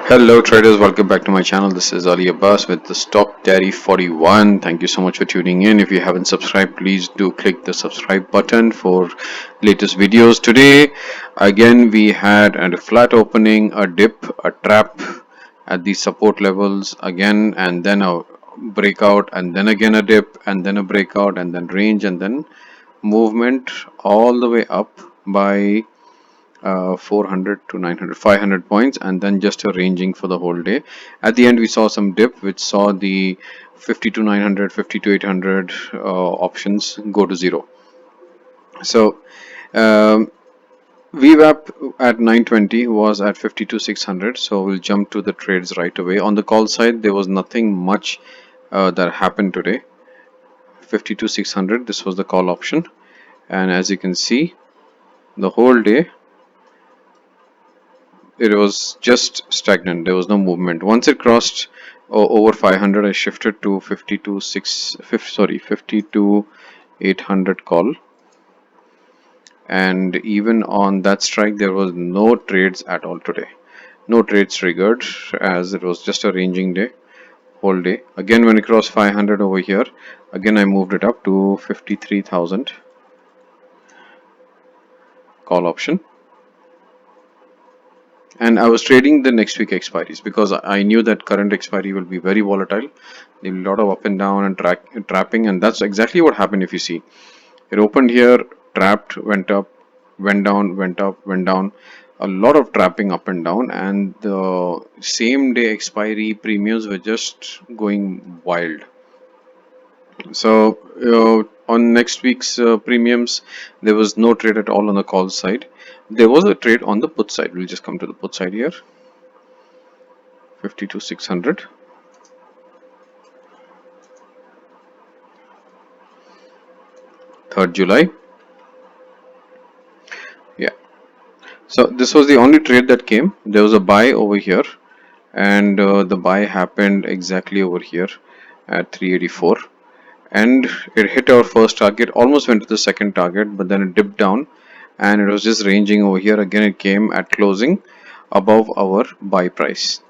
Hello traders, welcome back to my channel. This is Ali Abbas with the Stock Diary 41. Thank you so much for tuning in. If you haven't subscribed, please do click the subscribe button for latest videos. Today again we had a flat opening, a dip, a trap at the support levels again, and then a breakout, and then again a dip, and then a breakout, and then range, and then movement all the way up by 400 to 900 500 points, and then just a ranging for the whole day. At the end we saw some dip which saw the 50 to 900, 50 to 800 options go to zero. So um, VWAP at 920 was at 50 to 600, so we'll jump to the trades right away. On the call side there was nothing much that happened today. 50 to 600, this was the call option, and as you can see, the whole day it was just stagnant. There was no movement. Once it crossed over 500, I shifted to 50 to 50 to 800 call, and even on that strike there was no trades at all today. No trades triggered, as it was just a ranging day whole day. Again, when it crossed 500 over here, again I moved it up to 53,000 call option, and I was trading the next week expiries because I knew that current expiry will be very volatile. There will be a lot of up and down and trapping, and that's exactly what happened. If you see, it opened here, trapped, went up, went down, went up, went down. A lot of trapping up and down, and the same day expiry premiums were just going wild. So on next week's premiums, there was no trade at all on the call side. There was a trade on the put side. We'll just come to the put side here. 50 to 600. 3rd July. Yeah. So this was the only trade that came. There was a buy over here, and the buy happened exactly over here at 384, and it hit our first target, almost went to the second target, but then it dipped down, and it was just ranging over here. Again, it came at closing above our buy price.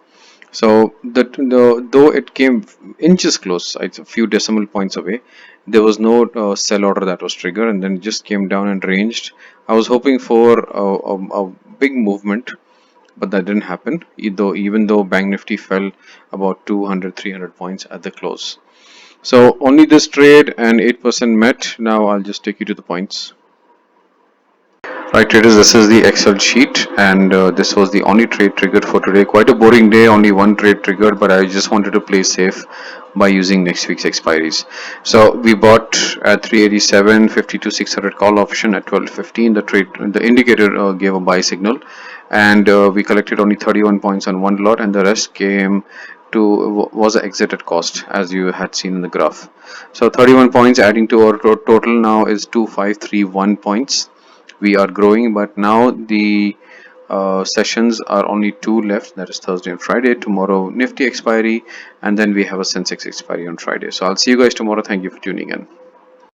So though it came inches close, it's a few decimal points away, there was no sell order that was triggered, and then it just came down and ranged. I was hoping for a big movement, but that didn't happen. Even though Bank Nifty fell about 200-300 points at the close. So only this trade and 8% met. Now I'll just take you to the points. Right traders, this is the Excel sheet, and this was the only trade triggered for today. Quite a boring day, only one trade triggered, but I just wanted to play safe by using next week's expiries. So we bought at 387, 50 to 600 call option at 12:15. The indicator gave a buy signal, and we collected only 31 points on one lot, and the rest came to was an exit at cost, as you had seen in the graph. So 31 points adding to our total now is 2531 points. We are growing, but now the sessions are only two left, that is Thursday and Friday. Tomorrow Nifty expiry, and then we have a Sensex expiry on Friday. So I'll see you guys tomorrow. Thank you for tuning in.